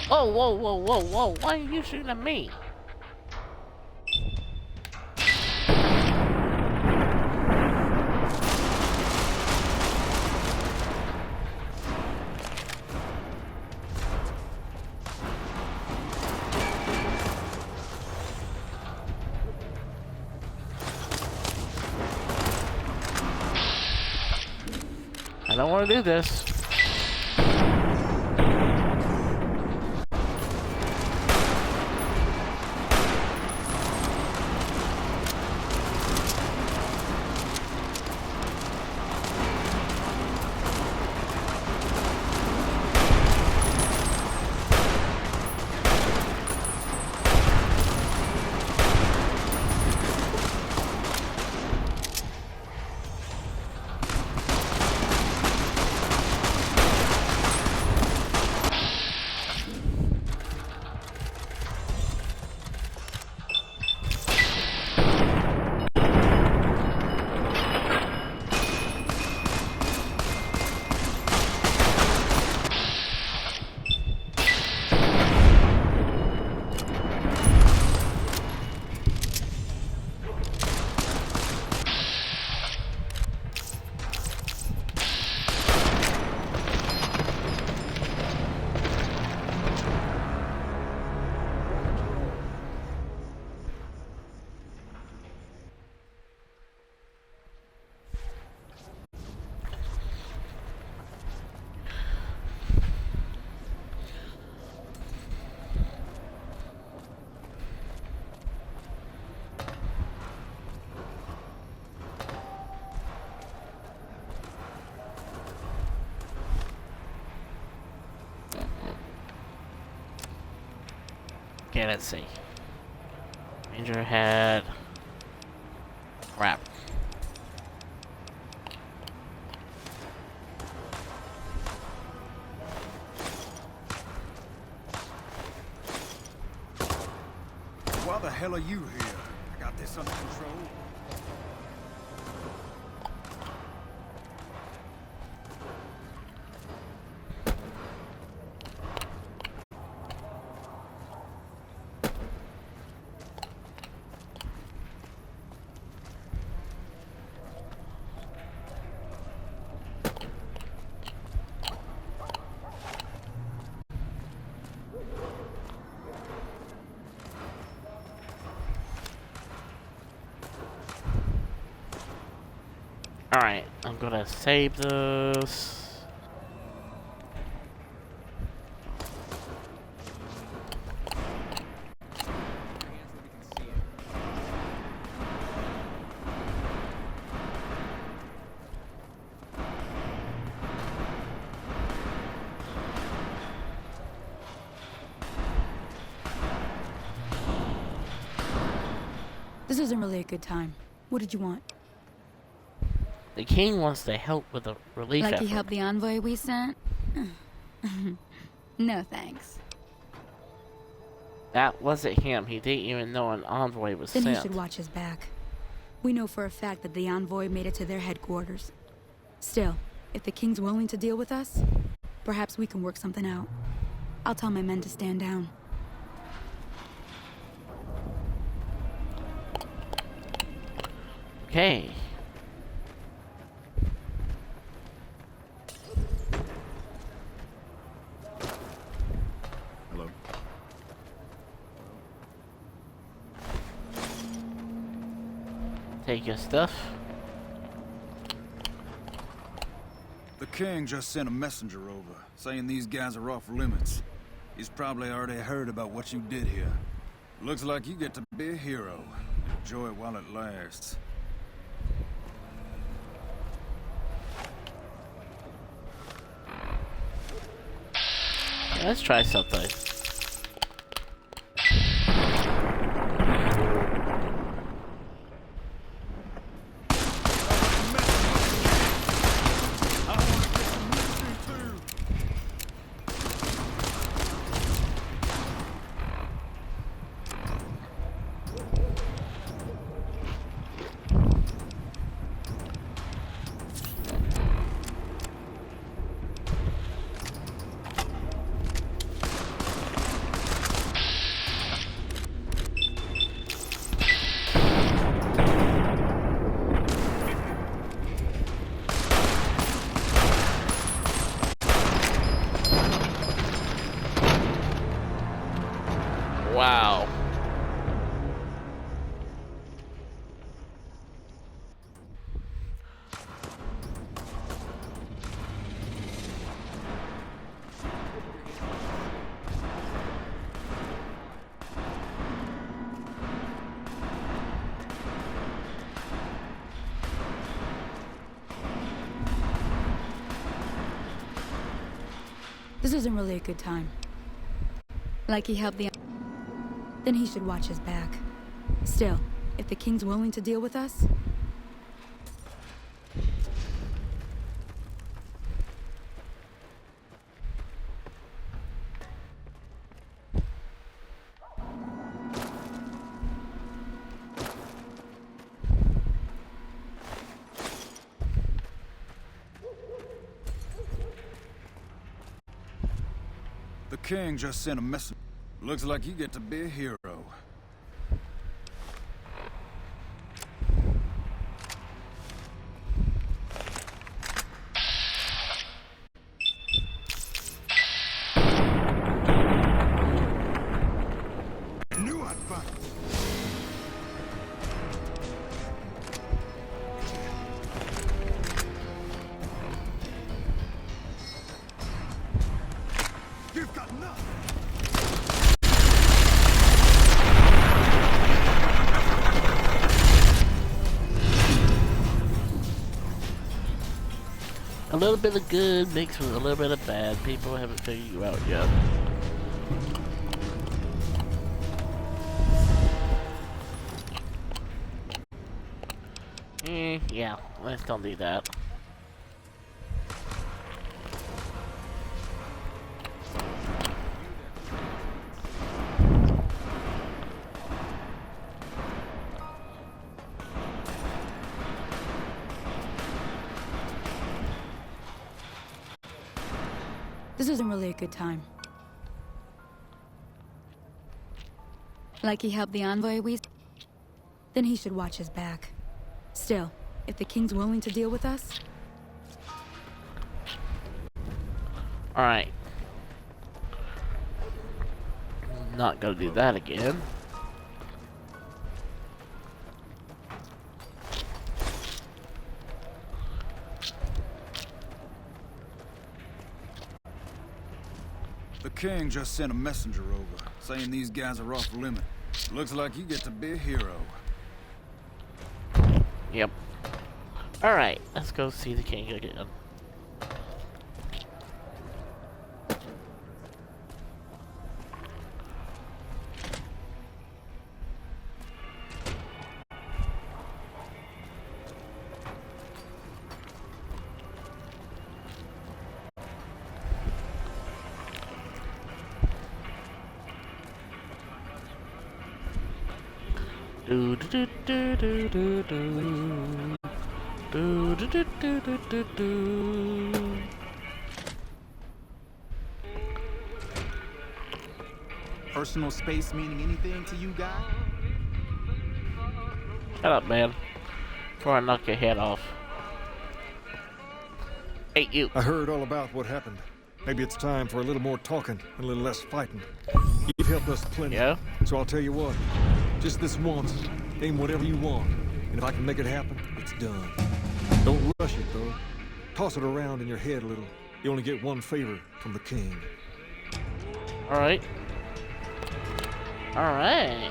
Whoa, whoa, whoa, whoa, whoa, why are you shooting at me? I don't want to do this. Okay, let's see. Ranger had... Crap.
Why the hell are you here? I got this under control.
Alright, I'm gonna save this.
This isn't really a good time. What did you want?
The king wants to help with the relief
Like
effort.
he helped the envoy we sent? No thanks.
That wasn't him. He didn't even know an envoy was
Then
sent.
he should watch his back. We know for a fact that the envoy made it to their headquarters. Still, if the king's willing to deal with us, perhaps we can work something out. I'll tell my men to stand down.
Okay.
Hello.
Take your stuff.
The king just sent a messenger over, saying these guys are off limits. He's probably already heard about what you did here. Looks like you get to be a hero. Enjoy it while it lasts.
Let's try something. Wow.
This isn't really a good time. Like he helped the... Then he should watch his back. Still, if the king's willing to deal with us...
The king just sent a message. Looks like you get to be a hero.
Knew I'd find it. You've got nothing.
A little bit of good mixed with a little bit of bad. People haven't figured you out yet. Actually, yeah, let's don't do that.
This isn't really a good time. Like he helped the envoy then he should watch his back. Still, if the king's willing to deal with us...
Alright. Not gonna do that again.
The king just sent a messenger over, saying these guys are off limit. Looks like you get to be a hero.
Yep. Alright, let's go see the king again. Do do do do do do do do do do do do do.
Personal space meaning anything to you guys?
Shut up, man. Before I knock your head off. Hey, you.
I heard all about what happened. Maybe it's time for a little more talking and a little less fighting. You've helped us plenty.
Yeah?
So I'll tell you what. Just this once, aim whatever you want. And if I can make it happen, it's done. Don't rush it, though. Toss it around in your head a little. You only get one favor from the king.
Alright. Alright.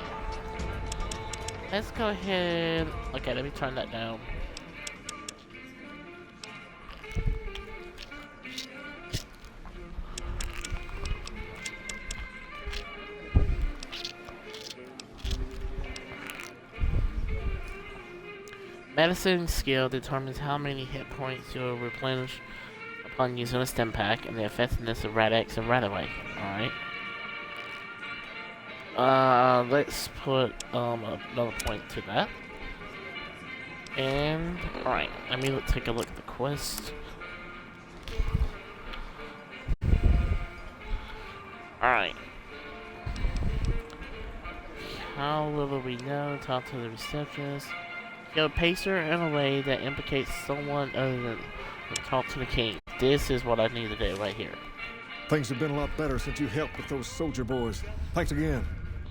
Let's go ahead. Okay, let me turn that down. Medicine skill determines how many hit points you'll replenish upon using a stim pack and the effectiveness of Rad-X and Rad-Away. Alright. Let's put another point to that. And alright, let me take a look at the quest. Alright. How little we know, talk to the receptionist. Kill Pacer in a way that implicates someone other than talk to the king. This is what I need to do right here.
Things have been a lot better since you helped with those soldier boys. Thanks again.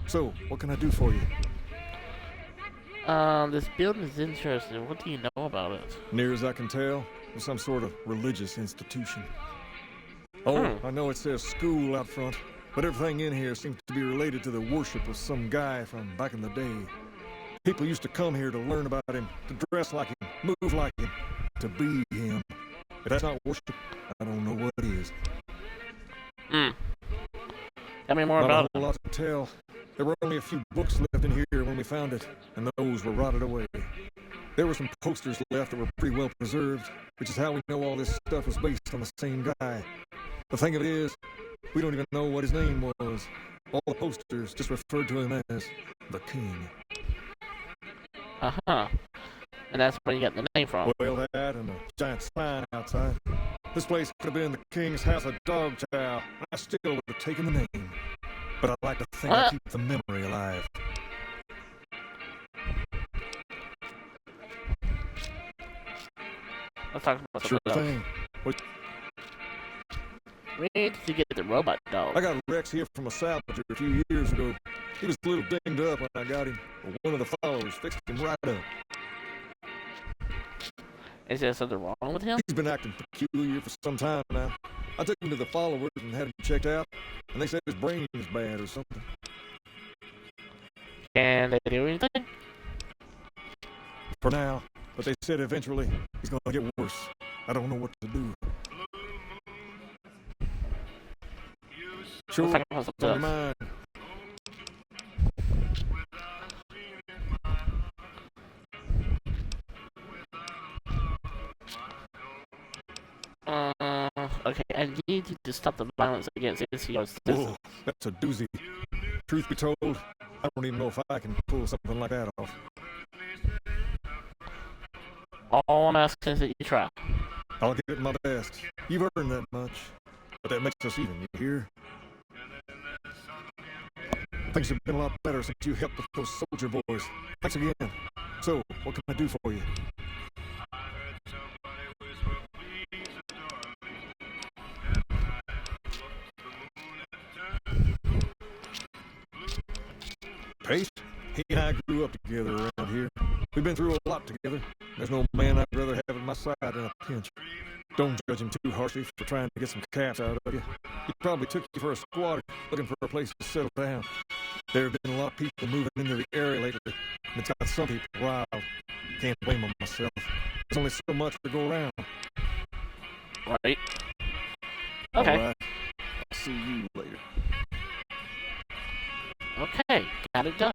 So, what can I do for you?
This building is interesting. What do you know about it?
Near as I can tell, it's some sort of religious institution. Oh, I know it says school out front, but everything in here seems to be related to the worship of some guy from back in the day. People used to come here to learn about him, to dress like him, move like him, to be him. If that's not worship, I don't know what is.
Tell me more about it.
Not a whole lot to tell. There were only a few books left in here when we found it, and those were rotted away. There were some posters left that were pretty well preserved, which is how we know all this stuff was based on the same guy. The thing of it is, we don't even know what his name was. All the posters just referred to him as the King.
Uh-huh. And that's where you get the name from.
Well, that and the giant sign outside. This place could have been the King's House of Dog Chow. I still would have taken the name. But I like to think I keep the memory alive.
Let's talk about
Sure thing.
We need to get the robot dog.
I got Rex here from a salvager a few years ago. He was a little dinged up when I got him. But one of the followers fixed him right up.
Is there something wrong with him?
He's been acting peculiar for some time now. I took him to the followers and had him checked out, and they said his brain was bad or something.
Can they do anything?
For now, but they said eventually he's gonna get worse. I don't know what to do. Sure, what's on your mind?
Okay, I need you to stop the violence against NCR citizens.
Whoa, that's a doozy. Truth be told, I don't even know if I can pull something like that off.
All I'm asking is that you try.
I'll give it my best. You've earned that much. But that makes us even, you hear? Things have been a lot better since you helped with those soldier boys. Thanks again. So, what can I do for you? Pace? He and I grew up together around here. We've been through a lot together. There's no man I'd rather have at my side in a pinch. Don't judge him too harshly for trying to get some caps out of you. He probably took you for a squatter, looking for a place to settle down. There have been a lot of people moving into the area lately, and it's got some people riled. Can't blame them myself. There's only so much to go around.
Right. Okay.
All right. I'll see you later.
Okay, got it done.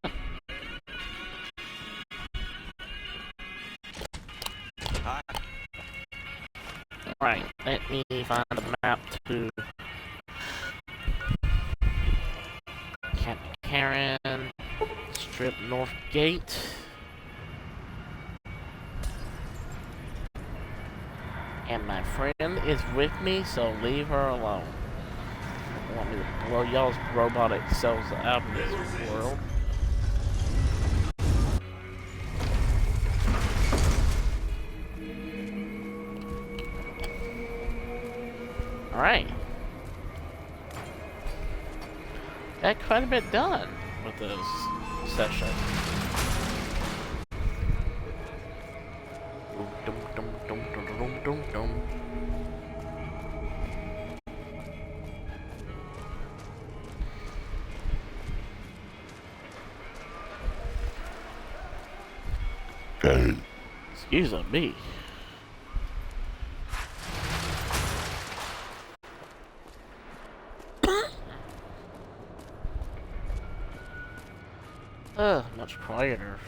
Hi.
Alright, let me find a map to Camp Karen, Strip North Gate. And my friend is with me, so leave her alone. I want me to blow y'all's robotic selves out of this world. Alright. Got quite a bit done with this session. Dum, dum, dum, dum, dum, dum, dum. Excuse me. Much quieter.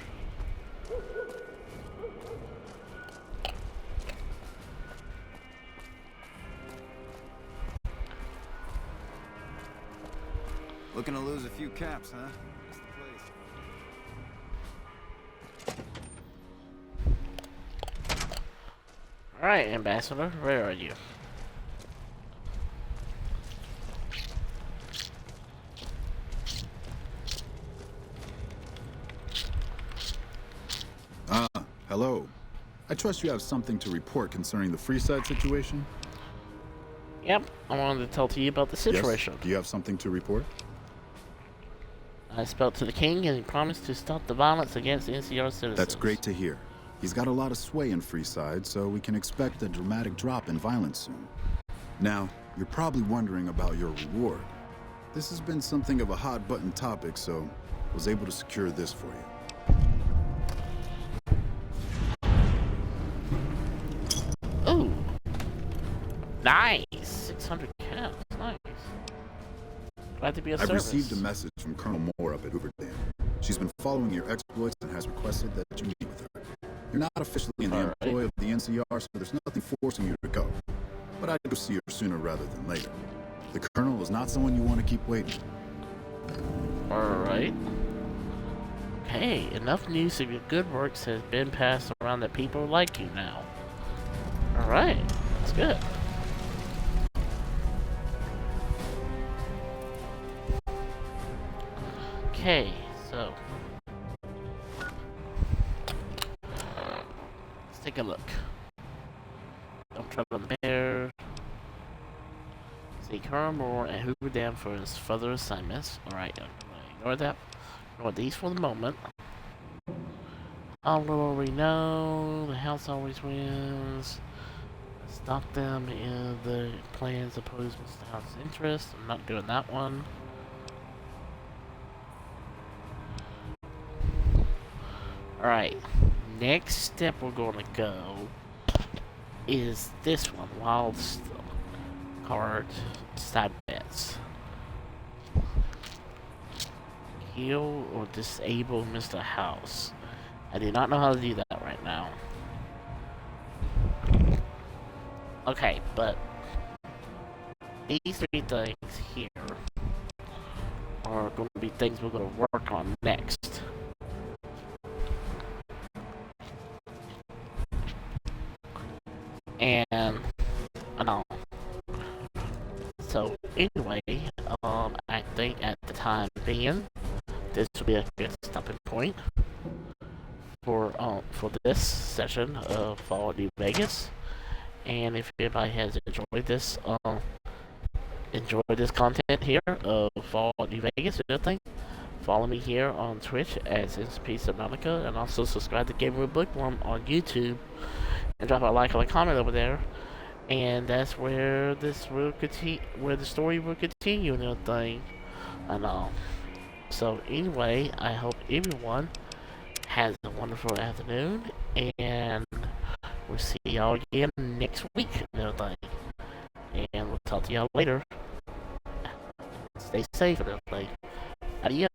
Looking to lose a few caps, huh? That's the place.
Alright, Ambassador, where are you?
Hello. I trust you have something to report concerning the Freeside situation?
Yep, I wanted to tell to you about the situation.
Yes? Do you have something to report?
I spoke to the king and he promised to stop the violence against NCR citizens.
That's great to hear. He's got a lot of sway in Freeside, so we can expect a dramatic drop in violence soon. Now, you're probably wondering about your reward. This has been something of a hot-button topic, so I was able to secure this for you.
Ooh. Nice. 600 caps. Nice. Glad to be of
I've
service.
received a message from Colonel Moore up at Hoover Dam. She's been following your exploits and has requested that you meet with her. You're not officially in the employ of the NCR, so there's nothing forcing you to go. But I'd go see her sooner rather than later. The Colonel is not someone you want to keep waiting.
Alright. Hey, enough news of your good works has been passed around that people like you now. Alright, that's good. Okay, so let's take a look. Don't trouble the bear. See Colonel Moore and Hoover Dam for his further assignments. Alright, ignore that. Ignore these for the moment. Although we know the house always wins. Stop them in the plans opposed Mr. House's interest. I'm not doing that one. Alright, next step we're going to go is this one, wild card side bets. Heal or disable Mr. House. I do not know how to do that right now. Okay, but these 3 things here are going to be things we're going to work on next. And I know. So anyway, I think at the time being, this will be a good stopping point for this session of Fallout New Vegas. And if anybody has enjoyed this content here of Fallout New Vegas or anything, follow me here on Twitch as SP Subnautica, and also subscribe to Game Room Bookworm on YouTube, and drop a like or a comment over there. And that's where this will continue, where the story will continue and everything. I know. So anyway, I hope everyone has a wonderful afternoon, and we'll see y'all again next week and everything. And we'll talk to y'all later. Stay safe and everything. Adios.